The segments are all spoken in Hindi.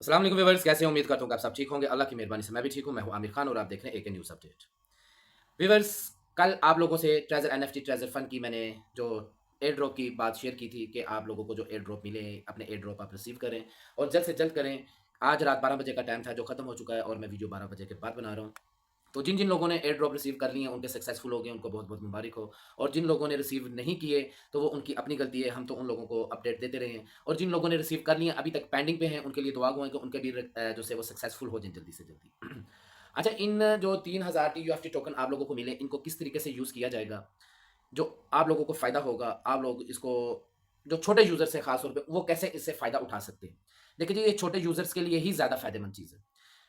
अस्सलाम वालेकुम व्यूअर्स, कैसे हैं? उम्मीद करता हूँ कि आप सब ठीक होंगे। अल्लाह की मेहरबानी से मैं भी ठीक हूँ। मैं हूँ आमिर खान और आप देख रहे हैं एके न्यूज़ अपडेट। व्यूअर्स, कल आप लोगों से ट्रेजर एनएफटी ट्रेजर फंड की मैंने जो एयर ड्रॉप की बात शेयर की थी कि आप लोगों को जो एयर ड्रॉप मिले अपने एयर ड्रॉप आप रिसीव करें और जल्द से जल्द करें। आज रात 12 बजे का टाइम था जो ख़त्म हो चुका है और मैं वीडियो 12 बजे के बाद बना रहा हूँ। तो जिन जिन लोगों ने एयर ड्रॉप रिसीव कर लिए हैं उनके सक्सेसफुल हो गए, उनको बहुत बहुत मुबारक हो। और जिन लोगों ने रिसीव नहीं किए तो वो उनकी अपनी गलती है, हम तो उन लोगों को अपडेट देते रहे हैं। और जिन लोगों ने रिसीव कर लिए अभी तक पेंडिंग पे हैं उनके लिए दुआ गो है कि उनके भी जो से वो सक्सेसफुल हो जाए जल्दी से जल्दी। अच्छा, इन जो 3000 टीयूएफटी टोकन आप लोगों को मिले इनको किस तरीके से यूज़ किया जाएगा जो आप लोगों को फ़ायदा होगा, आप लोग इसको जो छोटे यूज़र्स हैं ख़ास तौर पे वो कैसे इससे फ़ायदा उठा सकते हैं। देखिए जी, ये छोटे यूज़र्स के लिए ही ज़्यादा फ़ायदेमंद चीज़ है।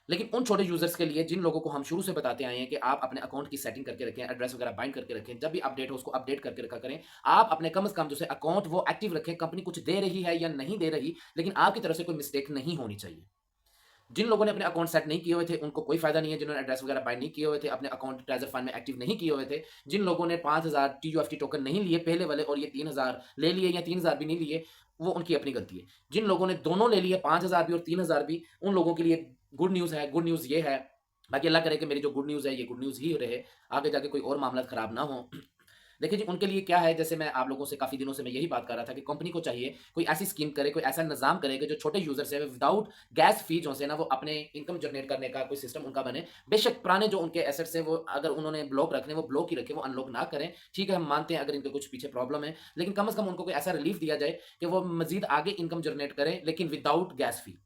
लेकिन उन छोटे यूज़र्स के लिए जिन लोगों को हम शुरू से बताते आए हैं कि आप अपने अकाउंट की सेटिंग करके रखें, एड्रेस वगैरह बाइंड करके रखें, जब भी अपडेट हो उसको अपडेट करके रखा करें। आप अपने कम से कम जो है अकाउंट वो एक्टिव रखें, कंपनी कुछ दे रही है या नहीं दे रही, लेकिन आपकी तरफ से कोई मिस्टेक नहीं होनी चाहिए। जिन लोगों ने अपने अकाउंट सेट नहीं किए हुए थे, उनको कोई फ़ायदा नहीं है, जिन्होंने एड्रेस वगैरह बाइंड नहीं किए हुए थे, अपने अकाउंट ट्रेज़र फंड में एक्टिव नहीं किए हुए थे, जिन लोगों ने 5000 टीयूएफटी टोकन नहीं लिए पहले वाले और ये 3000 ले लिए या 3000 भी नहीं लिए, वो उनकी अपनी गलती है। जिन लोगों ने दोनों ले लिए 5000 भी और 3000 भी, उन लोगों के लिए गुड न्यूज़ है। गुड न्यूज़ ये है, बाकी अल्लाह करे कि मेरी जो गुड न्यूज़ है, ये गुड न्यूज़ ही रहे, आगे जाके कोई और मामला खराब ना हो। देखिए जी, उनके लिए क्या है, जैसे मैं आप लोगों से काफ़ी दिनों से मैं यही बात कर रहा था कि कंपनी को चाहिए कोई ऐसी स्कीम करे, कोई ऐसा निज़ाम करे कि जो छोटे यूज़र्स हैं विदाउट गैस फ़ी जो से ना वो अपने इनकम जनरेट करने का कोई सिस्टम उनका बने। बेशक पुराने जो उनके एसेट्स हैं वो अगर उन्होंने ब्लॉक रखने वो ब्लॉक ही रखें, वो अनलॉक ना करें। ठीक है, हम मानते हैं अगर इनके कुछ पीछे प्रॉब्लम है, लेकिन कम से कम उनको कोई ऐसा रिलीफ़ दिया जाए कि वो मज़ीद आगे इनकम जनरेट करें लेकिन विदाउट गैस फ़ी।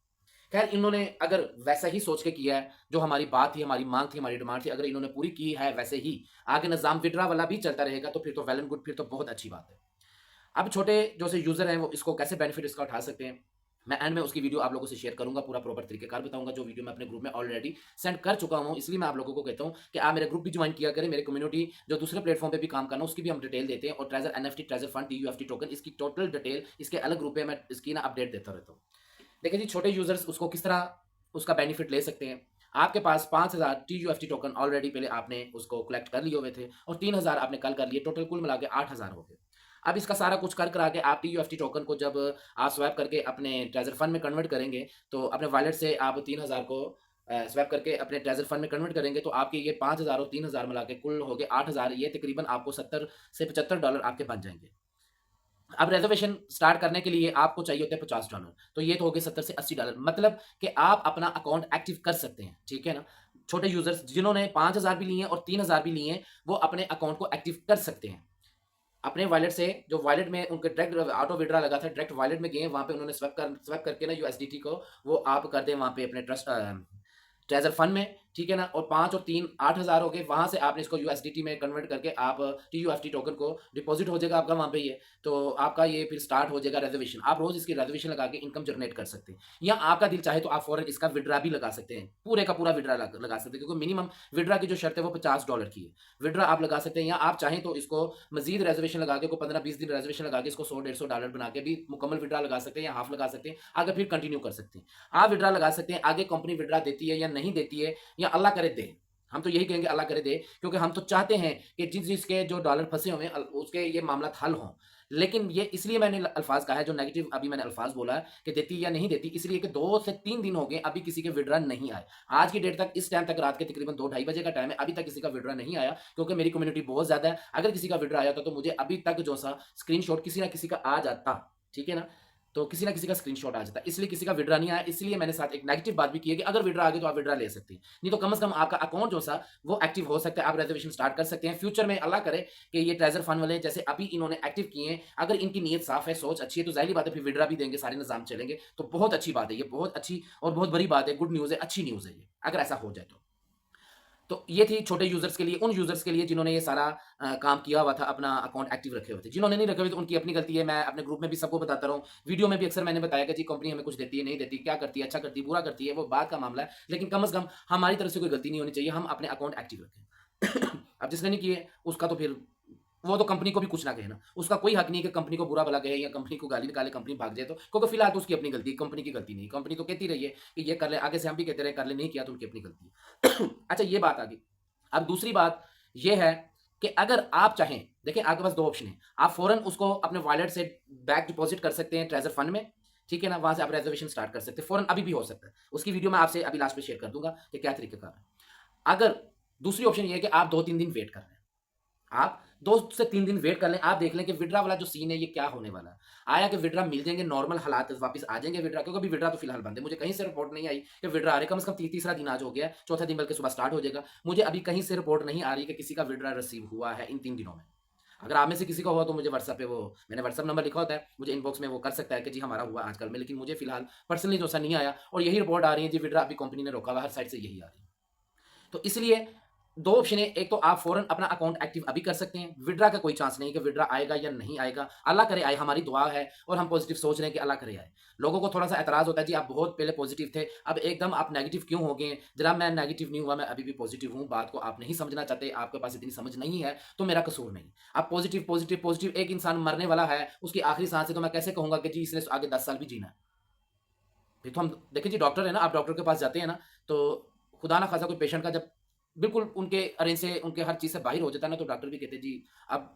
खैर, इन्होंने अगर वैसा ही सोच के किया है, जो हमारी बात थी, हमारी माँग थी, हमारी डिमांड थी, अगर इन्होंने पूरी की है वैसे ही, आगे निज़ाम विथड्रॉ वाला भी चलता रहेगा, तो फिर तो वेल एंड गुड, फिर तो बहुत अच्छी बात है। अब छोटे जो से यूज़र हैं, वो इसको कैसे बेनिफिट इसका उठा सकते हैं, मैं एंड में उसकी वीडियो आप लोगों से शेयर करूँगा, पूरा प्रॉपर तरीक़ेकार बताऊँगा, जो वीडियो मैं अपने ग्रुप में ऑलरेडी सेंड कर चुका हूँ। इसलिए मैं आप लोगों को कहता हूँ कि आप मेरे ग्रुप भी जॉइन किया करें, मेरे कम्युनिटी जो दूसरे प्लेटफ़ॉर्म पे भी काम करना, उसकी भी हम डिटेल देते हैं और treasure NFT, treasure fund, TUFT token, इसकी टोटल डिटेल, इसके अलग ग्रुप पे मैं इसकी ना अपडेट देता रहता हूँ। देखिए जी, छोटे यूज़र्स उसको किस तरह उसका बेनिफिट ले सकते हैं। आपके पास 5000 टीयूएफटी टोकन ऑलरेडी पहले आपने उसको कलेक्ट कर लिए हुए थे और 3000 आपने कल कर लिए, टोटल कुल मिला के 8000 हो गए। अब इसका सारा कुछ कर करा के आप टीयूएफटी टोकन को जब आप स्वैप करके अपने ट्रेज़र फंड में कन्वर्ट करेंगे, तो अपने वॉलेट से आप 3000 को स्वैप करके अपने ट्रेज़र फंड में कन्वर्ट करेंगे, तो आपके ये 5000 और 3000 मिला के कुल हो गए 8000, ये तकरीबन आपको 70 से $75 आपके बन जाएँगे। अब रिज़र्वेशन स्टार्ट करने के लिए आपको चाहिए होते हैं $50, तो ये तो हो गए 70 से $80, मतलब कि आप अपना अकाउंट एक्टिव कर सकते हैं, ठीक है ना? छोटे यूज़र्स जिन्होंने 5000 भी लिए हैं और 3000 भी लिए हैं, वो अपने अकाउंट को एक्टिव कर सकते हैं। अपने वॉलेट से जो वॉलेट में उनके डायरेक्ट ऑटो विथड्रॉ लगा था, डायरेक्ट वॉलेट में गए, वहाँ पे उन्होंने स्वैप करके ना यूएसडीटी को वो आप कर दें वहाँ पे अपने ट्रेज़र फंड में, ठीक है ना? और 5 और 3 8000 हो गए, वहाँ से आपने इसको यूएसडीटी में कन्वर्ट करके आप टीयूएफटी टोकन को डिपॉज़िट हो जाएगा आपका वहाँ पे ये, तो आपका ये फिर स्टार्ट हो जाएगा रिज़र्वेशन। आप रोज़ इसकी रिज़र्वेशन लगा के इनकम जनरेट कर सकते हैं। या आपका दिल चाहे तो आप फ़ौरन इसका विथड्रॉ भी लगा सकते हैं, पूरे का पूरा विथड्रॉ लगा सकते हैं, क्योंकि मिनिमम विथड्रॉ की जो शर्त है वो $50 की है। विथड्रॉ आप लगा सकते हैं या आप चाहें तो इसको मज़ीद रिज़र्वेशन लगा के, को 15-20 दिन रिज़र्वेशन लगा के इसको $100-150 बना के भी मुकम्मल विथड्रॉ लगा सकते हैं या हाफ़ लगा सकते हैं, आगे फिर कंटिन्यू कर सकते हैं। आप विथड्रॉ लगा सकते हैं, आगे कंपनी विथड्रॉ देती है या नहीं देती है, या अल्लाह करे दे। हम तो यही कहेंगे अल्लाह करे दे, क्योंकि हम तो चाहते हैं कि जिसके जो डॉलर फँसे हुए हैं उसके ये मामला हल हों। लेकिन ये इसलिए मैंने अल्फ़ाज़ कहा है, जो नेगेटिव अभी मैंने अल्फ़ाज़ बोला है कि देती या नहीं देती, इसलिए कि 2 से 3 दिन हो गए अभी किसी के विथड्रॉ नहीं आए। आज की डेट तक, इस टाइम तक, रात के तकरीबन 2 ढाई बजे का टाइम है, अभी तक किसी का विथड्रॉ नहीं आया, क्योंकि मेरी कम्युनिटी बहुत ज़्यादा है। अगर किसी का विथड्रॉ आया होता तो मुझे अभी तक जो सा स्क्रीनशॉट किसी न किसी का आ जाता, ठीक है ना? तो किसी न किसी का स्क्रीनशॉट आ जाता, इसलिए किसी का विथड्रॉ नहीं आया। इसलिए मैंने साथ एक नेगेटिव बात भी की है कि अगर विथड्रॉ आ गई तो आप विथड्रॉ ले सकते हैं। नहीं तो कम से कम आपका अकाउंट जो सा वो एक्टिव हो सकता है, आप रिज़र्वेशन स्टार्ट कर सकते हैं। फ्यूचर में अल्लाह करे कि ये ट्रेज़र फंड वाले जैसे अभी इन्होंने एक्टिव किए हैं, अगर इनकी नीयत साफ़ है, सोच अच्छी है, तो ज़ाहिर-सी बात है फिर विथड्रॉ भी देंगे, सारे निज़ाम चलेंगे। तो बहुत अच्छी बात है, ये बहुत अच्छी और बहुत बड़ी बात है, गुड न्यूज़ है, अच्छी न्यूज़ है ये, अगर ऐसा हो जाए तो। तो ये थी छोटे यूज़र्स के लिए, उन यूज़र्स के लिए जिन्होंने ये सारा काम किया हुआ था, अपना अकाउंट एक्टिव रखे हुए थे। जिन्होंने नहीं रखे हुए थे उनकी अपनी गलती है, मैं अपने ग्रुप में भी सबको बताता रहा हूँ। वीडियो में भी अक्सर मैंने बताया कि जी कंपनी हमें कुछ देती है, नहीं देती, क्या करती है, अच्छा करती है, बुरा करती है, वो बात का मामला है। लेकिन कम से कम हमारी तरफ से कोई गलती नहीं होनी चाहिए, हम अपने अकाउंट एक्टिव रखें। अब जिसने नहीं किए उसका तो फिर वो तो कंपनी को भी कुछ ना कहे ना। उसका कोई हक नहीं है कि कंपनी को बुरा भला कहे या कंपनी को गाली निकाले, कंपनी भाग जाए तो। क्योंकि फिलहाल तो उसकी अपनी गलती है, कंपनी की गलती नहीं है। कंपनी तो कहती रही है कि ये कर ले, आगे से हम भी कहते रहे कर ले, नहीं किया तो उनकी अपनी गलती है। अच्छा, ये बात आ गई। अब दूसरी बात ये है कि अगर आप चाहें, देखिए आपके पास 2 ऑप्शन हैं। आप फ़ौरन उसको अपने वॉलेट से बैक डिपॉज़िट कर सकते हैं ट्रेज़र फंड में, ठीक है ना, वहां से आप रिजर्वेशन स्टार्ट कर सकते हैं, फौरन अभी भी हो सकता है। उसकी वीडियो मैं आपसे अभी लास्ट में शेयर कर दूंगा कि क्या तरीका है। अगर दूसरी ऑप्शन ये है कि आप 2-3 दिन वेट कर रहे हैं, आप 2 से 3 दिन वेट कर लें, आप देख लें कि विड्रा वाला जो सीन है ये क्या होने वाला है। आया कि विड्रा मिल जाएंगे, नॉर्मल हालात वापस आ जाएंगे विड्रा, क्योंकि अभी विड्रा तो फिलहाल बंद है। मुझे कहीं से रिपोर्ट नहीं आई कि विड्रा आ रही है। कम से कम तीसरा दिन आज हो गया है, चौथा दिन बल्कि सुबह स्टार्ट हो जाएगा। मुझे अभी कहीं से रिपोर्ट नहीं आ रही कि किसी का विड्रा रिसीव हुआ है इन 3 दिनों में। अगर आप में से किसी का हुआ तो मुझे व्हाट्सएप पे, वो मैंने व्हाट्सएप नंबर लिखा होता है, मुझे इनबॉक्स में वो कर सकता है कि जी हमारा हुआ आजकल में, लेकिन मुझे फिलहाल पर्सनली जो सा नहीं आया। और यही रिपोर्ट आ रही है जी विड्रा अभी कंपनी ने रोका हुआ, हर साइड से यही आ रही है। तो इसलिए दो ऑप्शन है, एक तो आप फौरन अपना अकाउंट एक्टिव अभी कर सकते हैं, विड्रा का कोई चांस नहीं कि विड्रा आएगा या नहीं आएगा। अल्लाह करे आए, हमारी दुआ है और हम पॉजिटिव सोच रहे हैं कि अल्लाह करे आए। लोगों को थोड़ा सा एतराज होता है जी आप बहुत पहले पॉजिटिव थे, अब एकदम आप नेगेटिव क्यों हो गए। जनाब मैं नेगेटिव नहीं हुआ, मैं अभी भी पॉजिटिव हूँ। बात को आप नहीं समझना चाहते, आपके पास इतनी समझ नहीं है, तो मेरा कसूर नहीं। आप पॉजिटिव पॉजिटिव पॉजिटिव, एक इंसान मरने वाला है, उसकी आखिरी सांस है, तो मैं कैसे कहूंगा कि जी इसने आगे 10 साल भी जीना है। फिर तो हम देखिए जी, डॉक्टर है ना, आप डॉक्टर के पास जाते हैं ना, तो खुदा ना खासा कोई पेशेंट का जब बिल्कुल उनके अरेंज से, उनके हर चीज़ से बाहर हो जाता है ना, तो डॉक्टर भी कहते हैं जी अब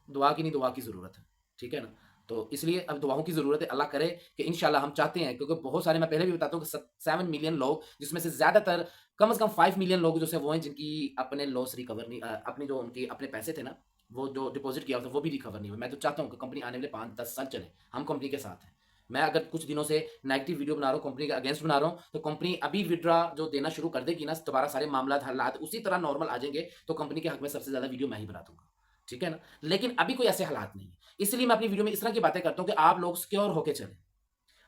दुआ की नहीं, दुआ की ज़रूरत है। ठीक है ना, तो इसलिए अब दुआओं की ज़रूरत है। अल्लाह करे कि इंशाल्लाह, हम चाहते हैं, क्योंकि बहुत सारे, मैं पहले भी बताता हूँ कि 7 मिलियन लोग, जिसमें से ज़्यादातर कम से कम 5 मिलियन लोग जो है वो हैं जिनकी अपने लॉस रिकवर नहीं, अपनी जो उनकी अपने पैसे थे ना, वो जो डिपॉजिट किया था वो भी रिकवर नहीं हुए। मैं तो चाहता हूँ कि कंपनी आने वाले 5-10 साल चले, हम कंपनी के साथ हैं। मैं अगर कुछ दिनों से नेगेटिव वीडियो बना रहा हूँ, कंपनी के अगेंस्ट बना रहा हूँ, तो कंपनी अभी विड्रा जो देना शुरू कर देगी ना, दोबारा सारे मामला हालात उसी तरह नॉर्मल आ जाएंगे, तो कंपनी के हक में सबसे ज़्यादा वीडियो मैं ही बना दूंगा। ठीक है ना, लेकिन अभी कोई ऐसे हालात नहीं है, इसलिए मैं अपनी वीडियो में इस तरह की बातें करता हूँ कि आप लोग सिक्योर होकर चलें।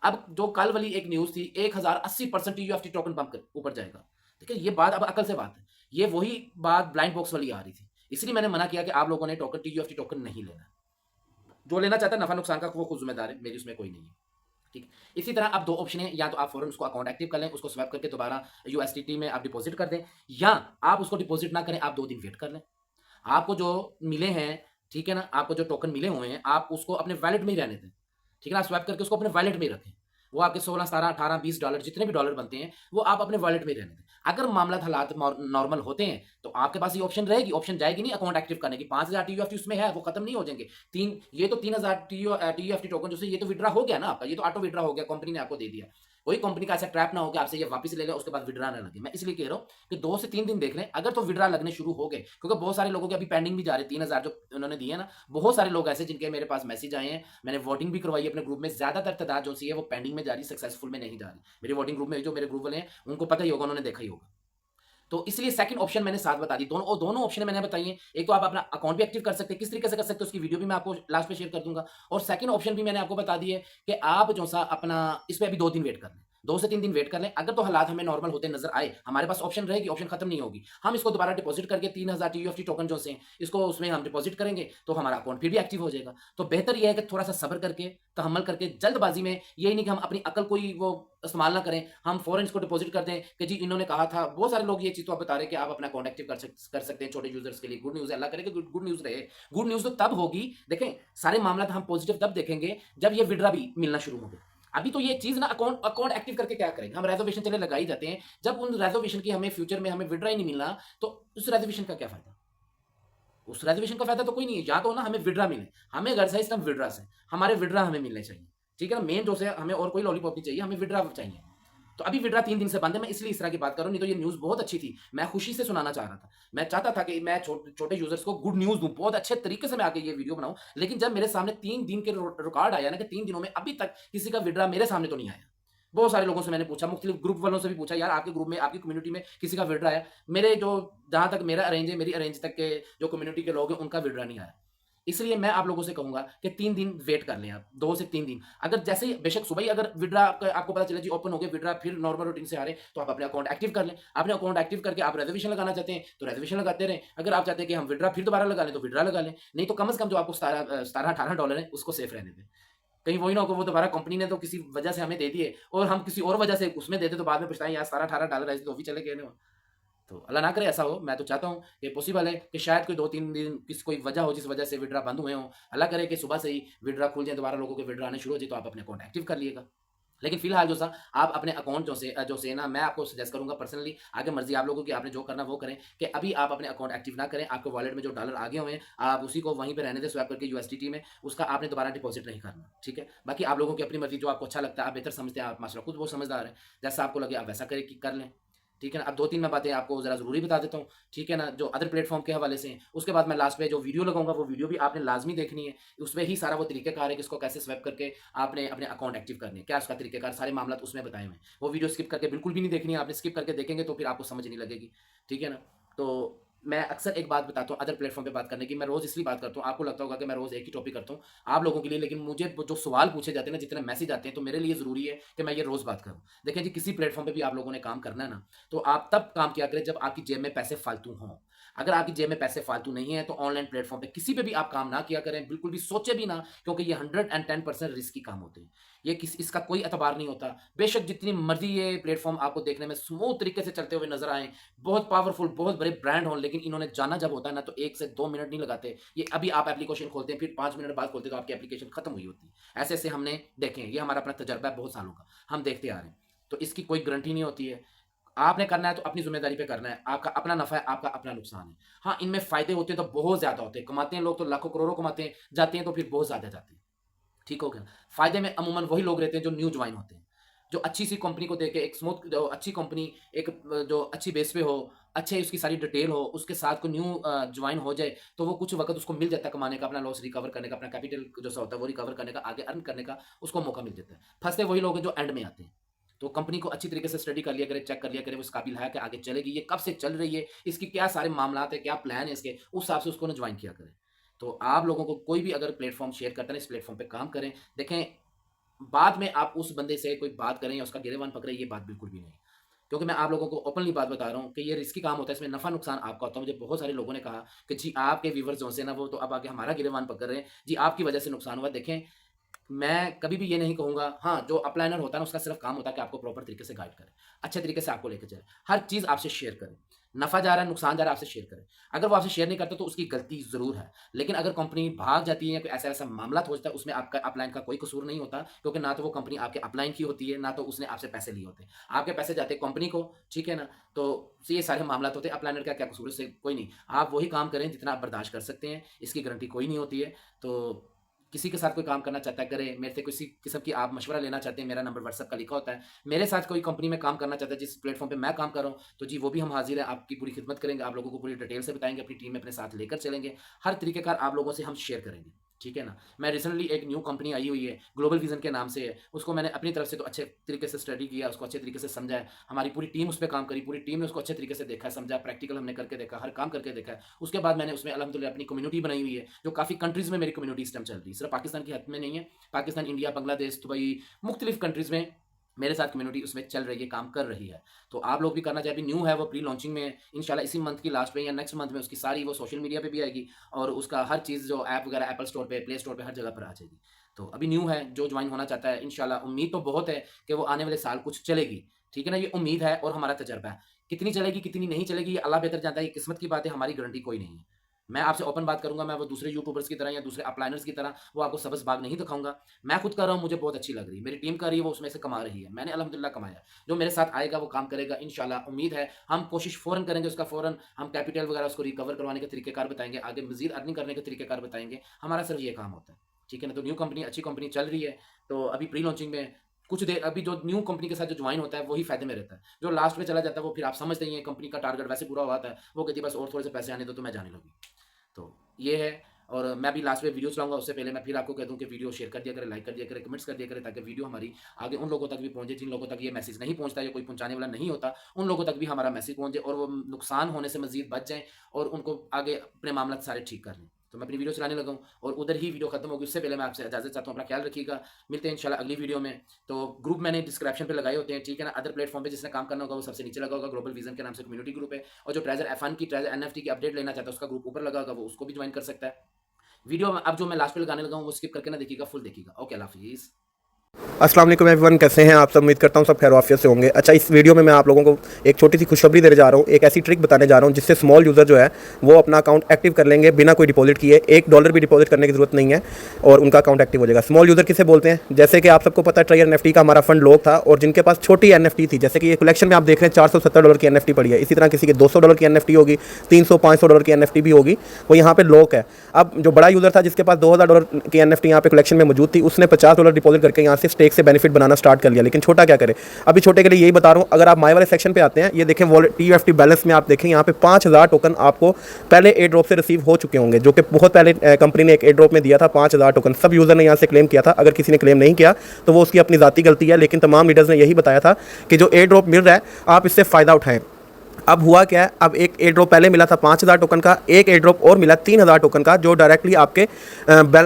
अब जो कल वाली एक न्यूज़ थी, 1080% टीयूएफटी टोकन पंप कर ऊपर जाएगा। ठीक है, ये बात अब अकल से बात है। ये वही बात ब्लाइंड बॉक्स वाली आ रही थी, इसलिए मैंने मना किया कि आप लोगों ने टोकन, टीयूएफटी टोकन नहीं लेना। जो लेना चाहता है नफा नुकसान का वो खुद जिम्मेदार है, मेरी उसमें कोई नहीं है। ठीक, इसी तरह अब दो ऑप्शन है, या तो आप फौरन उसको अकाउंट एक्टिव कर लें, उसको स्वैप करके दोबारा यूएसडीटी में आप डिपॉजिट कर दें, या आप उसको डिपॉजिट ना करें, आप 2 दिन वेट कर लें। आपको जो मिले हैं, ठीक है ना, आपको जो टोकन मिले हुए हैं, आप उसको अपने वैलेट में ही रहने दें। ठीक है ना, स्वैप करके उसको अपने वैलेट में ही रखें। वो आपके 16, 17, 18, 20 डॉलर जितने भी डॉलर बनते हैं, वो आप अपने वॉलेट में ही रहने दें। अगर मामला हालात नॉर्मल होते हैं, तो आपके पास ये ऑप्शन रहेगी, ऑप्शन जाएगी नहीं अकाउंट एक्टिव करने की। 5,000 टीयूएफटी उसमें है, वो खत्म नहीं हो जाएंगे। ये तो 3,000 टीयूएफटी टोकन जो, ये तो विड्रा हो गया ना आपका, ये तो ऑटो विड्रा हो गया, कंपनी ने आपको दे दिया। कोई कंपनी का ऐसा ट्रैप ना हो कि आपसे ये वापस ले ले, उसके बाद विड्रा ना लगे। मैं इसलिए कह रहा हूँ कि 2 से 3 दिन देख लें, अगर तो विड्रा लगने शुरू हो गए, क्योंकि बहुत सारे लोगों के अभी पेंडिंग भी जा रहे हैं। 3,000 जो उन्होंने दिए ना, बहुत सारे लोग ऐसे जिनके मेरे पास मैसेज आए हैं, मैंने वोटिंग भी करवाई अपने ग्रुप में। ज्यादातर तादाद जो सी है वो पेंडिंग में जा रही, सक्सेसफुल में नहीं जा रही। मेरे वोटिंग ग्रुप में जो मेरे ग्रुप वाले हैं उनको पता ही होगा, उन्होंने देखा ही होगा। तो इसलिए सेकंड ऑप्शन मैंने साथ बता दी, दोनों ऑप्शन मैंने बताई हैं। एक तो आप अपना अकाउंट भी एक्टिव कर सकते हैं, किस तरीके से कर सकते हैं उसकी वीडियो भी मैं आपको लास्ट में शेयर कर दूंगा। और सेकंड ऑप्शन भी मैंने आपको बता दी है कि आप जो सा अपना इस पे अभी 2 दिन वेट कर लें, 2 से 3 दिन वेट कर लें। अगर तो हालात हमें नॉर्मल होते नजर आए, हमारे पास ऑप्शन रहेगी, ऑप्शन खत्म नहीं होगी, हम इसको दोबारा डिपॉजिट करके 3,000 टीयूएफटी टोकन जो से इसको उसमें हम डिपॉजिट करेंगे, तो हमारा अकाउंट फिर भी एक्टिव हो जाएगा। तो बेहतर यह है कि थोड़ा सा सब्र करके, तहम्मुल करके, जल्दबाजी में यही नहीं कि हम अपनी अकल कोई वो इस्तेमाल ना करें, हम फॉरन इसको डिपॉजिट कर दें कि जी इन्होंने कहा था। बहुत सारे लोग ये चीज़ तो आप बता रहे हैं कि आप अपना अकाउंट एक्टिव कर सकते हैं छोटे यूजर्स के लिए। गुड न्यूज़ है, अल्लाह करे कि गुड न्यूज़ रहे। गुड न्यूज़ तो तब होगी, देखें सारे मामला हम पॉजिटिव तब देखेंगे जब ये विड्रा भी मिलना शुरू होगा। अभी तो ये चीज़ ना, अकाउंट अकाउंट एक्टिव करके क्या करेंगे, हम रेजर्वेशन चले लगा ही जाते हैं। जब उन रेजर्वेशन की हमें फ्यूचर में हमें विड्रा ही नहीं मिलना, तो उस रेजर्वेशन का क्या फायदा। उस रेजर्वेशन का फायदा तो कोई नहीं है। या तो ना हमें विड्रा मिले, हमें घर से सिर्फ विड्रा से, हमारे विड्रा हमें मिलने चाहिए। ठीक है ना, मेन जो से हमें और कोई लॉलीपॉप नहीं चाहिए, हमें विड्रा चाहिए। तो अभी विड्रा 3 दिन से बंद है, मैं इसलिए इस तरह की बात कर रहा हूँ। नहीं तो ये न्यूज़ बहुत अच्छी थी, मैं खुशी से सुनाना चाह रहा था। मैं चाहता था कि मैं छोटे यूजर्स को गुड न्यूज़ दूं, बहुत अच्छे तरीके से मैं आके ये वीडियो बनाऊं। लेकिन जब मेरे सामने 3 दिन के रिकॉर्ड आया ना कि 3 दिनों में अभी तक किसी का विड्रा मेरे सामने तो नहीं आया। बहुत सारे लोगों से मैंने पूछा, मुख्तलिफ ग्रुप वालों से भी पूछा, यार आपके ग्रुप में, आपकी कम्युनिटी में किसी का विड्रा आया। मेरे जो, जहां तक मेरा अरेंज है, मेरी अरेंज तक के जो कम्युनिटी के लोग हैं उनका विड्रा नहीं आया। इसलिए मैं आप लोगों से कहूंगा कि 3 दिन वेट कर लें आप, 2 से 3 दिन। अगर जैसे ही, बेशक सुबह ही अगर विड्रा आपको पता चले जी ओपन हो गए विड्रा, फिर नॉर्मल रूटीन से आ रहे, तो आप अपने अकाउंट एक्टिव कर लें। अपने अकाउंट एक्टिव करके आप रिजर्वेशन लगाना चाहते हैं तो रिजर्वेशन लगाते रहें। अगर आप चाहते हैं कि हम विड्रा फिर दोबारा लगा लें तो विड्रा लगा लें। नहीं तो कम से कम जो आपको 17-18 डॉलर है उसको सेफ रहने दें। कहीं वही ना हो, वो दोबारा कंपनी ने तो किसी वजह से हमें दे दिए और हम किसी और वजह से उसमें देते तो बाद में पछताएं, यार 17-18 डॉलर ऐसे तो भी चले गए ना। तो अल्लाह ना करे ऐसा हो। मैं तो चाहता हूँ कि पॉसिबल है कि शायद कोई 2-3 दिन किसी कोई वजह हो जिस वजह से विड्रा बंद हुए हों। अल्लाह करे कि सुबह से ही विड्रा खुल जाए, दोबारा लोगों के विड्रा आने शुरू हो जाए, तो आप अपने अकाउंट एक्टिव कर लिएगा। लेकिन फिलहाल जो सा आप अपने अकाउंट जो से ना मैं आपको सजेस्ट करूंगा पर्सनली, आगे मर्जी आप लोगों की, आपने जो करना वो करें, कि अभी आप अपने अकाउंट एक्टिव ना करें, आपके वॉलेट में जो डॉलर आगे हुए हैं आप उसी को वहीं पे रहने दें स्वैप करके यूएसडीटी में, उसका आपने दोबारा डिपॉजिट नहीं करना, ठीक है। बाकी आप लोगों की अपनी मर्जी, जो आपको अच्छा लगता है, आप बेहतर समझते हैं, आप माशा खुद वो समझदार है, जैसा आपको लगे आप वैसा कर लें, ठीक है ना। अब दो तीन मैं बातें आपको जरा जरूरी बता देता हूँ, ठीक है ना, जो अदर प्लेटफॉर्म के हवाले से हैं। उसके बाद मैं लास्ट पे जो वीडियो लगाऊंगा वो वीडियो भी आपने लाजमी देखनी है, उसमें ही सारा वो तरीकेकार है कि इसको कैसे स्वैप करके आपने अपने अकाउंट एक्टिव करने हैं, क्या उसका तरीकेकार, सारे मामला उसमें बताए हुए हैं। वो वीडियो स्किप करके बिल्कुल भी नहीं देखनी है आपने, स्किप करके देखेंगे तो फिर आपको समझ नहीं लगेगी, ठीक है ना। तो मैं अक्सर एक बात बताता हूँ अदर प्लेटफॉर्म पे बात करने की, मैं रोज इसलिए बात करता हूँ, आपको लगता होगा कि मैं रोज एक ही टॉपिक करता हूँ आप लोगों के लिए, लेकिन मुझे जो सवाल पूछे जाते हैं ना, जितने मैसेज आते हैं, तो मेरे लिए जरूरी है कि मैं ये रोज बात करूँ। देखें जी, किसी प्लेटफॉर्म पे भी आप लोगों ने काम करना है ना, तो आप तब काम किया करें जब आपकी जेब में पैसे फालतू हों। अगर आपकी जेब में पैसे फालतू नहीं है तो ऑनलाइन प्लेटफॉर्म पे किसी पे भी आप काम ना किया करें, बिल्कुल भी सोचे भी ना, क्योंकि ये 110% रिस्की काम होते हैं। ये इसका कोई एतबार नहीं होता। बेशक जितनी मर्जी ये प्लेटफॉर्म आपको देखने में स्मूथ तरीके से चलते हुए नजर आए, बहुत पावरफुल, बहुत बड़े ब्रांड हों, लेकिन इन्होंने जाना जब होता है ना, तो 1 से 2 मिनट नहीं लगाते। ये अभी आप एप्लीकेशन खोलते हैं, फिर 5 मिनट बाद खोलते हैं तो आपकी एप्लीकेशन खत्म हुई होती है। ऐसे ऐसे हमने देखे हैं, ये हमारा अपना तजर्बा है बहुत सालों का, हम देखते आ रहे हैं। तो इसकी कोई गारंटी नहीं होती है। आपने करना है तो अपनी ज़िम्मेदारी पे करना है। आपका अपना नफ़ा है, आपका अपना नुकसान है। हाँ, इनमें फ़ायदे होते हैं तो बहुत ज़्यादा होते हैं। कमाते हैं लोग तो लाखों करोड़ों कमाते हैं, जाते हैं तो फिर बहुत ज़्यादा जाते हैं। ठीक हो गया? फ़ायदे में अमूमन वही लोग रहते हैं जो न्यू जॉइन होते हैं। जो अच्छी सी कंपनी को देख के एक स्मूथ, जो अच्छी कंपनी, एक जो अच्छी बेस पे हो, अच्छे उसकी सारी डिटेल हो, उसके साथ कोई न्यू जॉइन हो जाए, तो वो कुछ वक़्त उसको मिल जाता है कमाने का, अपना लॉस रिकवर करने का, अपना कैपिटल जो सा होता है वो रिकवर करने का, आगे अर्न करने का उसको मौका मिल जाता है। फँसते वही लोग हैं जो एंड में आते हैं। तो कंपनी को अच्छी तरीके से स्टडी कर लिया करें, चेक कर लिया करें, वो इस काबिल है कि आगे चलेगी, ये कब से चल रही है, इसकी क्या सारे मामलात है, क्या प्लान है इसके, उस हिसाब से उसको ना जॉइन किया करें। तो आप लोगों को कोई भी अगर प्लेटफ़ॉर्म शेयर करता है ना, इस प्लेटफ़ॉर्म पे काम करें। देखें, बाद में आप उस बंदे से कोई बात करें या उसका गिरेबान पकड़ें, ये बात बिल्कुल भी नहीं। क्योंकि मैं आप लोगों को ओपनली बात बता रहा हूँ कि ये रिस्की काम होता है, इसमें नफ़ा-नुकसान आपका होता है। मुझे बहुत सारे लोगों ने कहा कि जी आपके व्यूअर्स जो से ना, वो तो अब आके हमारा गिरेबान पकड़ रहे हैं, जी आपकी वजह से नुकसान हुआ। देखें, मैं कभी भी ये नहीं कहूँगा, हाँ, जो अपलाइनर होता है ना, उसका सिर्फ़ काम होता है कि आपको प्रॉपर तरीके से गाइड करे, अच्छे तरीके से आपको लेके चले, हर चीज़ आपसे शेयर करे। नफ़ा जा रहा है, नुकसान जा रहा है, आपसे शेयर करे। अगर वो आपसे शेयर नहीं करता तो उसकी गलती ज़रूर है। लेकिन अगर कंपनी भाग जाती है या कोई ऐसा-वैसा मामला हो जाता है, उसमें आपका अपलाइन का कोई कसूर नहीं होता, क्योंकि ना तो वो कंपनी आपके अपलाइन की होती है, ना तो उसने आपसे पैसे लिए होते हैं। आपके पैसे जाते हैं कंपनी को, ठीक है ना? तो ये सारे मामलात होते हैं, अपलाइनर का क्या कसूर है इससे? कोई नहीं। आप वही काम करें जितना आप बर्दाश्त कर सकते हैं, इसकी गारंटी कोई नहीं होती है। तो किसी के साथ कोई काम करना चाहता है करे, मेरे से किसी किस्म की आप मशवरा लेना चाहते हैं, मेरा नंबर व्हाट्सएप का लिखा होता है। मेरे साथ कोई कंपनी में काम करना चाहता है जिस प्लेटफ़ॉर्म पे मैं काम कर रहा हूँ, तो जी वो भी हम हाज़िर हैं, आपकी पूरी खिदमत करेंगे, आप लोगों को पूरी डिटेल से बताएँगे, अपनी टीम में अपने साथ लेकर चलेंगे। हर तरीक़ेकार आप लोगों से हम शेयर करेंगे, ठीक है ना? मैं रिसेंटली एक न्यू कंपनी आई हुई है, ग्लोबल विज़न के नाम से है, उसको मैंने अपनी तरफ से तो अच्छे तरीके से स्टडी किया, उसको अच्छे तरीके से समझा है। हमारी पूरी टीम उस पे काम करी, पूरी टीम ने उसको अच्छे तरीके से देखा, समझा, प्रैक्टिकल हमने करके देखा, हर काम करके देखा है। उसके बाद मैंने उसमें अल्हम्दुलिल्लाह अपनी कम्युनिटी बनाई हुई है, जो काफ़ी कंट्रीज़ में मेरी कम्युनिटी इस टाइम चल रही है। सिर्फ़ पाकिस्तान की हद में नहीं है, पाकिस्तान, इंडिया, बांग्लादेश, दुबई, मुख्तलिफ कंट्रीज़ में मेरे साथ कम्युनिटी उसमें चल रही है, काम कर रही है। तो आप लोग भी करना चाहें, अभी न्यू है, वो प्री लॉन्चिंग में है। इंशाल्लाह इसी मंथ की लास्ट में या नेक्स्ट मंथ में उसकी सारी वो सोशल मीडिया पे भी आएगी, और उसका हर चीज़ जो ऐप वगैरह एप्पल स्टोर पे, प्ले स्टोर पे, हर जगह पर आ जाएगी। तो अभी न्यू है, जो जॉइन होना चाहता है, इंशाल्लाह उम्मीद तो बहुत है कि वो आने वाले साल कुछ चलेगी। ठीक है ना? ये उम्मीद है और हमारा तजर्बा है। कितनी चलेगी, कितनी नहीं चलेगी, ये अल्लाह बेहतर जानता है, ये किस्मत की बात है, हमारी गारंटी कोई नहीं है। मैं आपसे ओपन बात करूँगा, मैं वो दूसरे यूट्यूबर्स की तरह या दूसरे अपलाइनर्स की तरह वो आपको सब्ज़ बाग नहीं दिखाऊँगा। मैं खुद कर रहा हूँ, मुझे बहुत अच्छी लग रही है। मेरी टीम कर रही है, वो उसमें से कमा रही है। मैंने अल्हम्दुलिल्लाह कमाया। जो मेरे साथ आएगा वो काम करेगा इंशाल्लाह, उम्मीद है। हम कोशिश फ़ौरन करेंगे उसका, फ़ौरन हम कैपिटल वगैरह उसको रिकवर करवाने के तरीक़ेकार बताएँगे, आगे मज़ीद अर्निंग करने के तरीक़ेकार बताएँगे। हमारा सिर्फ़ ये काम होता है। ठीक है ना? तो न्यू कंपनी, अच्छी कंपनी चल रही है, तो अभी प्री लॉन्चिंग में कुछ देर, अभी जो न्यू कंपनी के साथ जो जॉइन होता है वही फ़ायदे में रहता है। जो लास्ट में चला जाता है वो फिर आप समझते ही हैं, कंपनी का टारगेट वैसे पूरा हुआ आता है। वो कहती है बस और थोड़े से पैसे आने दो तो मैं जाने लगी। तो ये है। और मैं भी लास्ट में वीडियो चलाऊँगा, उससे पहले मैं फिर आपको कह दूँ कि वीडियो शेयर कर दिया करें, लाइक कर दिया करें, कमेंट्स कर दिया करें, ताकि वीडियो हमारी आगे उन लोगों तक भी पहुँचे जिन लोगों तक ये मैसेज नहीं पहुँचता या कोई पहुँचाने वाला नहीं होता, उन लोगों तक भी हमारा मैसेज पहुँच जाए और वो नुकसान होने से मज़ीद बच जाएँ और उनको आगे अपने मामला सारे ठीक कर लें। तो मैं अपनी वीडियो चलाने लगा हूँ और उधर ही वीडियो खत्म होगी, उससे पहले मैं आपसे इजाज़त चाहता हूँ। अपना ख्याल रखिएगा, मिलते हैं इंशाल्लाह अगली वीडियो में। तो ग्रुप मैंने डिस्क्रिप्शन पे लगाए होते हैं, ठीक है ना? अदर प्लेटफ़ॉर्म पे जिसने काम करना होगा वो सबसे नीचे लगा होगा, ग्लोबल विज़न के नाम से कम्युनिटी ग्रुप है। और जो ट्रेज़र एफ1 की, ट्रेज़र एनएफटी की अपडेट लेना चाहता है, उसका ग्रुप ऊपर लगा होगा, वो उसको भी जॉइन कर सकता है। वीडियो अब जो मैं लास्ट पे लगाने लगा हूँ वो स्किप करके ना देखिएगा, फुल देखिएगा। ओके, अल्लाह हाफ़िज़। अस्सलाम वालेकुम एवरीवन, कैसे हैं आप सब। उम्मीद करता हूं सब खैर आफियत से होंगे। अच्छा, इस वीडियो में मैं आप लोगों को एक छोटी सी खुशखबरी देने जा रहा हूं, एक ऐसी ट्रिक बताने जा रहा हूं जिससे स्मॉल यूज़र जो है वो अपना अकाउंट एक्टिव कर लेंगे बिना कोई डिपॉजिट किए। $1 भी डिपॉजिट करने की जरूरत नहीं है और उनका अकाउंट एक्टिव हो जाएगा। स्मॉल यूज़र किसे बोलते हैं? जैसे कि आप सबको पता है ट्रेजर NFT का हमारा फंड लोग था और जिनके पास छोटी NFT थी, जैसे कि ये कलेक्शन में आप देख रहे हैं $470 की NFT पड़ी है। इसी तरह किसी के $200 की NFT होगी, $300-500 की NFT भी होगी, वो यहाँ पे लॉक है। अब जो बड़ा यूज़र था जिसके पास $2000 की NFT यहाँ पे कलेक्शन में मौजूद थी, उसने $50 डिपॉजिट करके यहाँ से स्टेक से बेनिफिट बनाना स्टार्ट कर लिया। लेकिन छोटा क्या करे? अभी छोटे के लिए यही बता रहा हूँ। अगर आप माई वाले सेक्शन पे आते हैं, ये देखें वॉलेट TUFT बैलेंस में आप देखें यहाँ पे 5000 टोकन आपको पहले एयर ड्रॉप से रिसीव हो चुके होंगे, जो कि बहुत पहले कंपनी ने एक एयर ड्रॉप में दिया था 5000 टोकन। सब यूज़र ने यहाँ से क्लेम किया था। अगर किसी ने क्लेम नहीं किया तो वो उसकी अपनी ज़ाती गलती है, लेकिन तमाम लीडर्स ने यही बताया था कि जो एयर ड्रॉप मिल रहा है आप इससे फ़ायदा उठाएं। अब हुआ क्या है, अब एक एयर ड्रॉप पहले मिला था 5000 टोकन का, एक एयर ड्रॉप और मिला 3000 टोकन का जो डायरेक्टली आपके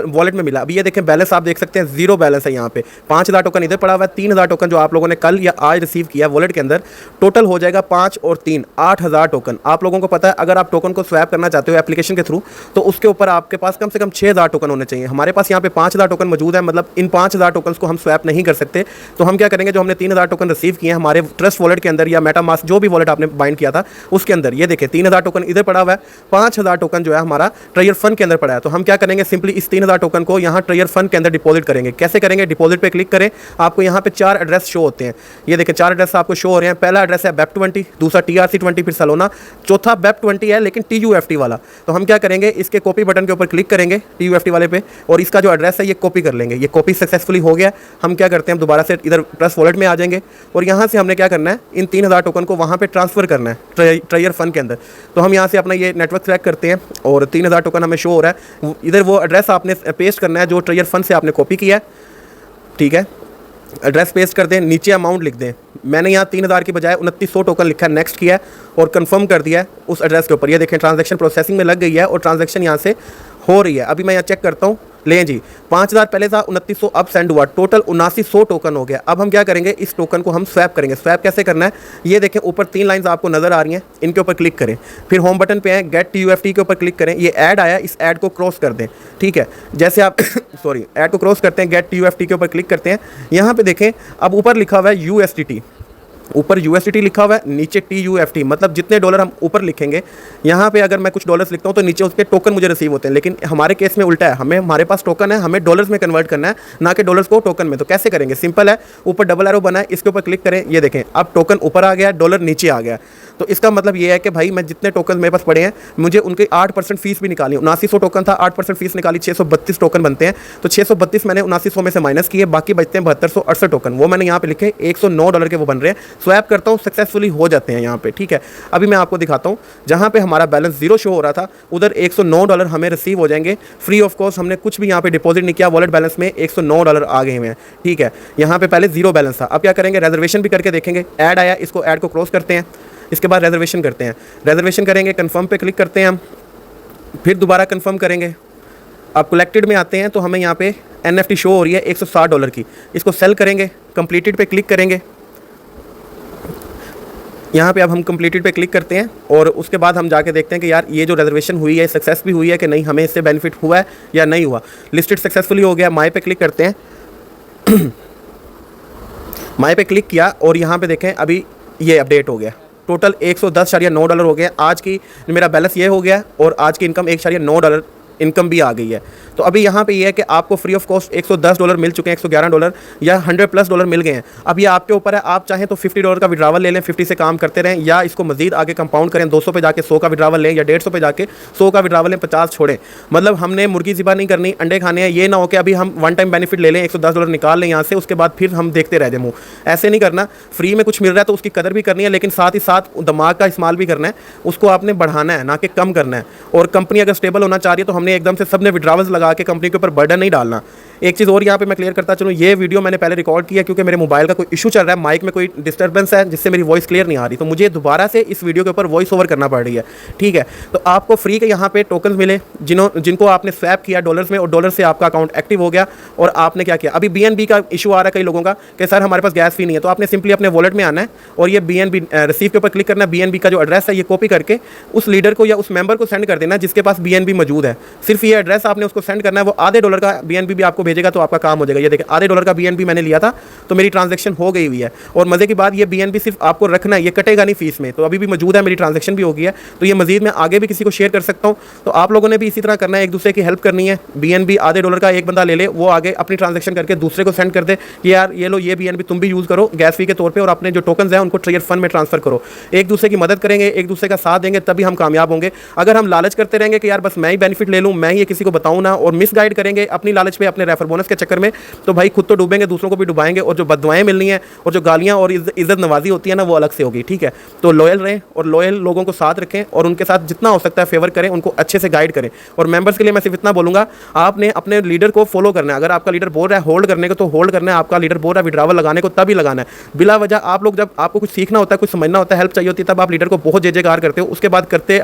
वॉलेट में मिला। अभी ये देखें बैलेंस आप देख सकते हैं, जीरो बैलेंस है यहाँ पे। 5000 टोकन इधर पड़ा हुआ है, 3000 टोकन जो आप लोगों ने कल या आज रिसीव किया वॉलेट के अंदर, टोटल हो जाएगा 5 और 3 8000 टोकन। आप लोगों को पता है अगर आप टोकन को स्वैप करना चाहते हो एप्लीकेशन के थ्रू तो उसके ऊपर आपके पास कम से कम 6000 टोकन होने चाहिए। हमारे पास यहाँ पे 5000 टोकन मौजूद है, मतलब इन 5000 टोकन को हम स्वैप नहीं कर सकते। तो हम क्या करेंगे, जो हमने 3000 टोकन रिसीव किए हैं हमारे ट्रस्ट वॉलेट के अंदर या मेटामास्क जो भी वॉलेट आपने बाइंड किया था उसके अंदर, ये देखिए 3000 टोकन इधर पड़ा हुआ है, 5000 टोकन जो है हमारा ट्रेजर फंड के अंदर पड़ा है। तो हम क्या करेंगे, सिंपली इस 3000 टोकन को यहाँ ट्रेजर फंड के अंदर डिपॉजिट करेंगे। कैसे करेंगे? डिपॉजिट पे क्लिक करें, आपको यहाँ पे 4 एड्रेस शो होते हैं। ये देखिए 4 एड्रेस आपको शो हो रहे हैं। पहला एड्रेस है BEP20, दूसरा TRC20, फिर सलोना, चौथा BEP20 है लेकिन TUFT वाला। तो हम क्या करेंगे, इसके कॉपी बटन के ऊपर क्लिक करेंगे TUFT वाले पे और इसका जो एड्रेस है ये कॉपी कर लेंगे। ये कॉपी सक्सेसफुली हो गया। हम क्या करते हैं, हम दोबारा से इधर ट्रस्ट वॉलेट में आ जाएंगे और यहाँ से हमने क्या करना है, इन 3000 टोकन को वहाँ पे ट्रांसफर करना है ट्रेजर फंड के अंदर। तो हम यहाँ से अपना ये नेटवर्क ट्रैक करते हैं और 3000 टोकन हमें शो हो रहा है। इधर वो एड्रेस आपने पेस्ट करना है जो ट्रेजर फंड से आपने कॉपी किया है, ठीक है। एड्रेस पेस्ट कर दें, नीचे अमाउंट लिख दें। मैंने यहाँ 3000 की बजाय 2900 टोकन लिखा है, नेक्स्ट किया है और कंफर्म कर दिया है उस एड्रेस के ऊपर। ये देखें ट्रांजैक्शन प्रोसेसिंग में लग गई है और ट्रांजैक्शन यहाँ से हो रही है। अभी मैं यहाँ चेक करता हूँ, लें जी 5000 पहले था, 2900 अब सेंड हुआ, टोटल 7900 टोकन हो गया। अब हम क्या करेंगे, इस टोकन को हम स्वैप करेंगे। स्वैप कैसे करना है, ये देखें ऊपर 3 लाइंस आपको नजर आ रही हैं, इनके ऊपर क्लिक करें, फिर होम बटन पे आए, गेट TUFT के ऊपर क्लिक करें। ये ऐड आया, इस ऐड को क्रॉस कर दें, ठीक है। जैसे आप सॉरी ऐड को क्रॉस करते हैं, गेट TUFT के ऊपर क्लिक करते हैं। यहाँ पे देखें अब ऊपर लिखा हुआ है USDT, ऊपर USDT लिखा हुआ है, नीचे TUFT, मतलब जितने डॉलर हम ऊपर लिखेंगे, यहाँ पे अगर मैं कुछ डॉलर्स लिखता हूँ तो नीचे उसके टोकन मुझे रिसीव होते हैं। लेकिन हमारे केस में उल्टा है, हमारे पास टोकन है, हमें डॉलर्स में कन्वर्ट करना है, ना कि डॉलर्स को टोकन में। तो कैसे करेंगे, सिंपल है, ऊपर डबल एरो बना है, इसके ऊपर क्लिक करें। ये देखें अब टोकन ऊपर आ गया, डॉलर नीचे आ गया। तो इसका मतलब ये है कि भाई मैं जितने टोकन मेरे पास पड़े हैं, मुझे उनकी 8% फीस भी निकाली। 7900 टोकन था, 8% फीस निकाली, 632 टोकन बनते हैं। तो 632 मैंने 7900 में से माइनस किए, बाकी बचते हैं 7268 टोकन। वो मैंने यहाँ पे लिखे, $109 के वो बन रहे हैं। स्वैप करता हूँ, सक्सेसफुली हो जाते हैं यहाँ पे, ठीक है। अभी मैं आपको दिखाता हूँ, जहाँ पे हमारा बैलेंस जीरो शो हो रहा था उधर $109 हमें रिसीव हो जाएंगे फ्री ऑफ कॉस्ट। हमने कुछ भी यहाँ पे डिपॉजिट नहीं किया, वॉलेट बैलेंस में $109 आ गए हुए हैं, ठीक है। यहाँ पे पहले जीरो बैलेंस था। अब क्या करेंगे, रिजर्वेशन भी करके देखेंगे। ऐड आया, इसको ऐड को क्रॉस करते हैं, इसके बाद रिजर्वेशन करते हैं। रिजर्वेशन करेंगे, कंफर्म पे क्लिक करते हैं हम, फिर दोबारा कंफर्म करेंगे। अब कलेक्टेड में आते हैं तो हमें यहाँ पे NFT शो हो रही है $160 की, इसको सेल करेंगे, कंप्लीटेड पे क्लिक करेंगे। यहाँ पे अब हम कंप्लीटेड पे क्लिक करते हैं और उसके बाद हम जाके देखते हैं कि यार ये जो रिजर्वेशन हुई है सक्सेस भी हुई है कि नहीं, हमें इससे बेनिफिट हुआ है या नहीं हुआ। लिस्टेड सक्सेसफुली हो गया, माई पे क्लिक करते हैं। माई पे क्लिक किया और यहाँ पे देखें अभी ये अपडेट हो गया, टोटल $110.9 हो गया। आज की मेरा बैलेंस ये हो गया और आज की इनकम $1.9 इनकम भी आ गई है। तो अभी यहाँ पे ये है कि आपको फ्री ऑफ कॉस्ट $110 मिल चुके हैं, $111 या $100+ मिल गए हैं। अब ये आपके ऊपर है, आप चाहें तो $50 का विड्रावल ले लें, 50 से काम करते रहें, या इसको मजीद आगे कंपाउंड करें, 200 पे जाके 100 का विड्रावल लें, या 150 पे जाके 100 का विड्रावल लें, 50 छोड़ें। मतलब हमने मुर्गी ज़िबा नहीं करनी, अंडे खाने हैं। ये ना हो कि अभी हम वन टाइम बेनिफिट ले लें, $110 निकाल लें यहाँ से, उसके बाद फिर हम देखते रह जाए मुँह। ऐसे नहीं करना, फ्री में कुछ मिल रहा है तो उसकी कदर भी करनी है, लेकिन साथ ही साथ दिमाग का इस्तेमाल भी करना है, उसको आपने बढ़ाना है ना कि कम करना है। और कंपनी अगर स्टेबल होना चाह रही है तो हमने एकदम से सबने विड्रावल्स लगा के कंपनी के ऊपर बर्डन नहीं डालना। एक चीज़ और यहाँ पे मैं क्लियर करता चलूँ, ये वीडियो मैंने पहले रिकॉर्ड किया क्योंकि मेरे मोबाइल का कोई इशू चल रहा है, माइक में कोई डिस्टर्बेंस है जिससे मेरी वॉइस क्लियर नहीं आ रही, तो मुझे दोबारा से इस वीडियो के ऊपर वॉइस ओवर करना पड़ रही है, ठीक है। तो आपको फ्री के यहाँ पे टोकन मिले जिनको आपने स्वैप किया डॉलर्स में और डॉलर से आपका अकाउंट एक्टिव हो गया। और आपने क्या किया, अभी BNB का इशू आ रहा है कई लोगों का कि सर हमारे पास गैस फी नहीं है, तो आपने सिंपली अपने वॉलेट में आना है और ये BNB रिसीव के ऊपर क्लिक करना है। BNB का जो एड्रेस है ये कॉपी करके उस लीडर को या उस मेंबर को सेंड कर देना जिसके पास BNB मौजूद है। सिर्फ ये एड्रेस आपने उसको सेंड करना है, वो $0.5 का BNB भी आपको भेजेगा तो आपका काम हो जाएगा। ये देखिए आधे डॉलर का BNB मैंने लिया था तो मेरी ट्रांजैक्शन हो गई हुई है। और मज़े की बात ये BNB सिर्फ आपको रखना है, ये कटेगा नहीं फीस में, तो अभी भी मौजूद है, मेरी ट्रांजैक्शन भी हो गई है। तो ये मजीद मैं आगे भी किसी को शेयर कर सकता हूँ। तो आप लोगों ने भी इसी तरह करना है, एक दूसरे की हेल्प करनी है। BNB आधे डॉलर का एक बंदा ले ले, वो आगे अपनी ट्रांजैक्शन करके दूसरे को सेंड कर दे कि यार ये लो ये BNB तुम भी यूज़ करो गैस फी के तौर पे, और अपने जो टोकन्स हैं उनको ट्रिगर फंड में ट्रांसफर करो। एक दूसरे की मदद करेंगे, एक दूसरे का साथ देंगे, तभी हम कामयाब होंगे। अगर हम लालच करते रहेंगे कि यार बस मैं ही बेनिफिट ले लूँ, मैं ही ये किसी को बताऊँ ना, और मिस गाइड करेंगे अपनी लालच पे, अपने रेफर बोनस के चक्कर में, तो भाई खुद तो डूबेंगे, दूसरों को भी डुबाएंगे। और जो बददुआएं मिलनी है और जो गालियाँ और इज्जत नवाजी होती है ना, वो अलग से होगी। ठीक है, तो लॉयल रहें और लॉयल लोगों को साथ रखें और उनके साथ जितना हो सकता है फेवर करें, उनको अच्छे से गाइड करें। और मेंबर्स के लिए मैं सिर्फ इतना बोलूँगा, आपने अपने लीडर को फॉलो करना है। अगर आपका लीडर बोल रहा है होल्ड करने को तो होल्ड करना है, आपका लीडर बोल रहा है विड्रावल लगाने को तभी लगाना है। बिला वजह आप लोग जब आपको कुछ सीखना होता है, कुछ समझना होता है, हेल्प चाहिए होती है, तब आप लीडर को बहुत जय जयकार करते हो, उसके बाद करते